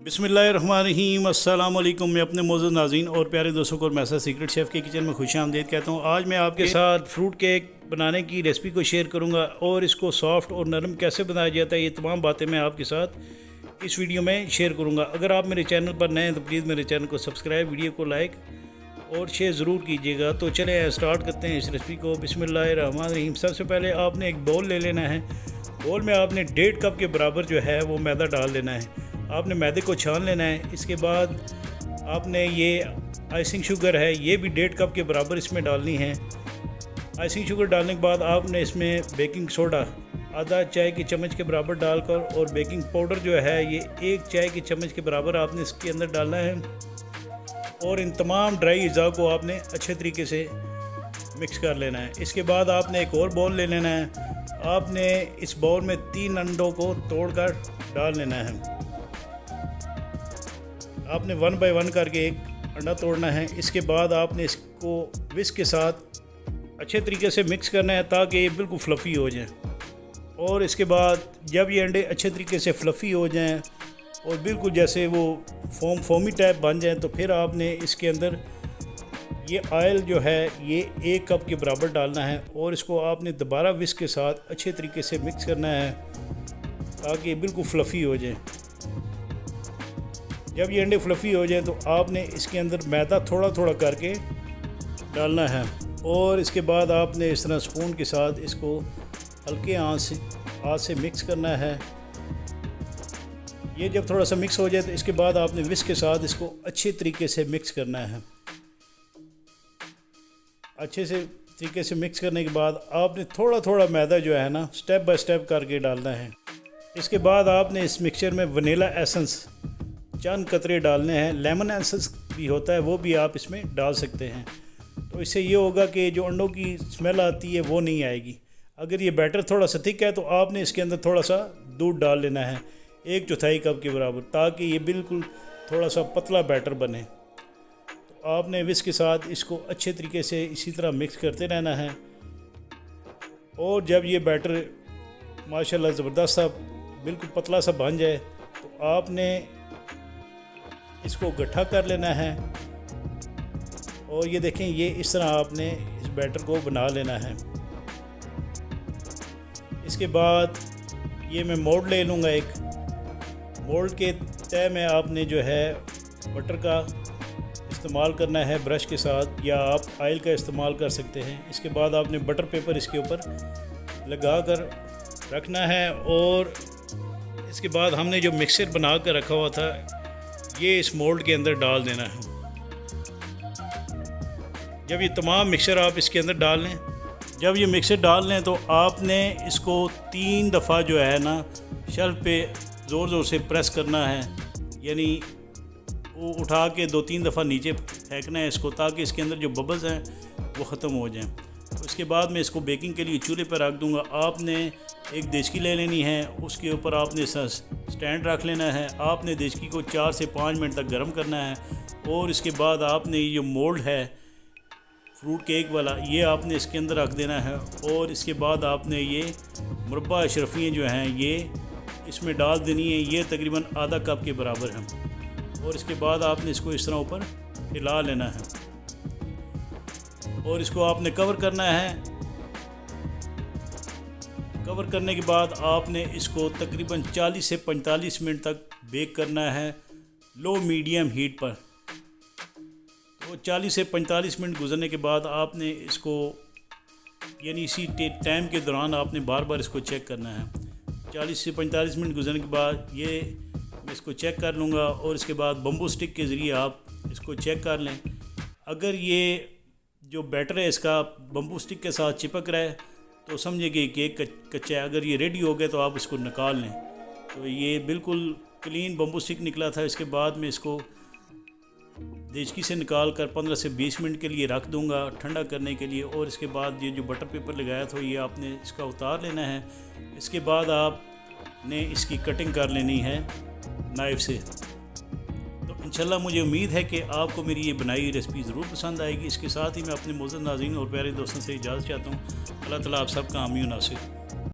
बिस्मिल्लाहिर्रहमानिर्रहीम अस्सलाम वालेकुम। मैं अपने मौजूद नाज़रीन और प्यारे दोस्तों को मैसा सीक्रेट शेफ़ के किचन में खुशामदीद कहता हूँ। आज मैं आपके साथ फ्रूट केक बनाने की रेसिपी को शेयर करूँगा और इसको सॉफ़्ट और नरम कैसे बनाया जाता है, ये तमाम बातें मैं आपके साथ इस वीडियो में शेयर करूँगा। अगर आप मेरे चैनल पर नए हैं तो प्लीज़ मेरे चैनल को सब्सक्राइब, वीडियो को लाइक और शेयर ज़रूर कीजिएगा। तो चलें स्टार्ट करते हैं इस रेसिपी को। बिस्मिल्लाहिर्रहमानिर्रहीम। सबसे पहले आपने एक बाउल ले लेना है। बाउल में आपने 1.5 कप के बराबर जो है वो मैदा डाल लेना है। आपने मैदे को छान लेना है। इसके बाद आपने ये आइसिंग शुगर है, ये भी 1.5 कप के बराबर इसमें डालनी है। आइसिंग शुगर डालने के बाद आपने इसमें बेकिंग सोडा आधा चाय की चम्मच के बराबर डालकर और बेकिंग पाउडर जो है ये 1 चाय की चम्मच के बराबर आपने इसके अंदर डालना है। और इन तमाम ड्राई अज़ा को आपने अच्छे तरीके से मिक्स कर लेना है। इसके बाद आपने एक और बाउल ले लेना है। आपने इस बाउल में 3 अंडों को तोड़कर डाल लेना है। आपने 1 बाय 1 करके एक अंडा तोड़ना है। इसके बाद आपने इसको विस्क के साथ अच्छे तरीके से मिक्स करना है ताकि ये बिल्कुल फ्लफ़ी हो जाए। और इसके बाद जब ये अंडे अच्छे तरीके से फ्लफ़ी हो जाएं और बिल्कुल जैसे वो फोमी टाइप बन जाएं तो फिर आपने इसके अंदर ये ऑयल जो है ये 1 कप के बराबर डालना है और इसको आपने दोबारा विस्क के साथ अच्छे तरीके से मिक्स करना है ताकि ये बिल्कुल फ्लफ़ी हो जाए। जब ये अंडे फ्लफ़ी हो जाएं तो आपने इसके अंदर मैदा थोड़ा थोड़ा करके डालना है और इसके बाद आपने इस तरह स्पून के साथ इसको हल्के आंच से मिक्स करना है। ये जब थोड़ा सा मिक्स हो जाए तो इसके बाद आपने विस्क के साथ इसको अच्छे तरीके से मिक्स करना है। अच्छे से तरीके से मिक्स करने के बाद आपने थोड़ा थोड़ा मैदा जो है ना स्टेप बाय स्टेप करके डालना है। इसके बाद आपने इस मिक्सचर में वनीला एसेंस चंद कतरे डालने हैं। लेमन एसेंस भी होता है, वो भी आप इसमें डाल सकते हैं। तो इससे ये होगा कि जो अंडों की स्मेल आती है वो नहीं आएगी। अगर ये बैटर थोड़ा सा थिक है तो आपने इसके अंदर थोड़ा सा दूध डाल लेना है 1/4 कप के बराबर, ताकि ये बिल्कुल थोड़ा सा पतला बैटर बने। तो आपने विस्क के साथ इसको अच्छे तरीके से इसी तरह मिक्स करते रहना है। और जब ये बैटर माशाल्लाह ज़बरदस्त सा बिल्कुल पतला सा बन जाए तो आपने इसको गट्ठा कर लेना है। और ये देखें, ये इस तरह आपने इस बैटर को बना लेना है। इसके बाद ये मैं मोल्ड ले लूँगा। एक मोल्ड के तय में आपने जो है बटर का इस्तेमाल करना है ब्रश के साथ, या आप ऑयल का इस्तेमाल कर सकते हैं। इसके बाद आपने बटर पेपर इसके ऊपर लगा कर रखना है। और इसके बाद हमने जो मिक्सर बना कर रखा हुआ था ये इस मोल्ड के अंदर डाल देना है। जब ये तमाम मिक्सर आप इसके अंदर डाल लें, जब ये मिक्सर डाल लें तो आपने इसको 3 दफ़ा जो है ना शेल्फ पे ज़ोर ज़ोर से प्रेस करना है, यानी वो उठा के 2-3 दफ़ा नीचे फेंकना है इसको, ताकि इसके अंदर जो बबल्स हैं वो ख़त्म हो जाएं। तो इसके बाद मैं इसको बेकिंग के लिए चूल्हे पर रख दूँगा। आपने एक देचकी ले लेनी है, उसके ऊपर आपने स्टैंड रख लेना है। आपने देचकी को 4 से 5 मिनट तक गर्म करना है। और इसके बाद आपने ये जो मोल्ड है फ्रूट केक वाला, ये आपने इसके अंदर रख देना है। और इसके बाद आपने ये मुरब्बा अशरफियाँ जो हैं ये इसमें डाल देनी है। ये तकरीबन आधा कप के बराबर हैं। और इसके बाद आपने इसको इस तरह ऊपर हिला लेना है और इसको आपने कवर करना है। कवर करने के बाद आपने इसको तकरीबन 40 से 45 मिनट तक बेक करना है लो मीडियम हीट पर। तो 40 से 45 मिनट गुजरने के बाद आपने इसको यानी इसी टाइम के दौरान आपने बार बार इसको चेक करना है। 40 से 45 मिनट गुजरने के बाद ये मैं इसको चेक कर लूँगा। और इसके बाद बम्बू स्टिक के ज़रिए आप इसको चेक कर लें। अगर ये जो बैटर है इसका बम्बू स्टिक के साथ चिपक रहा है तो समझिए कि केक कच्चा है। अगर ये रेडी हो गया तो आप इसको निकाल लें। तो ये बिल्कुल क्लीन बम्बू स्टिक निकला था। इसके बाद मैं इसको देचकी से निकाल कर 15 से 20 मिनट के लिए रख दूंगा ठंडा करने के लिए। और इसके बाद ये जो बटर पेपर लगाया था ये आपने इसका उतार लेना है। इसके बाद आपने इसकी कटिंग कर लेनी है नाइफ़ से। तो इंशाल्लाह मुझे उम्मीद है कि आपको मेरी ये बनाई हुई रेसिपी ज़रूर पसंद आएगी। इसके साथ ही मैं अपने मौजूद नाज़रीन और प्यारे दोस्तों से इजाज़त चाहता हूँ। अल्लाह ताला आप सबका आमीन नासिर।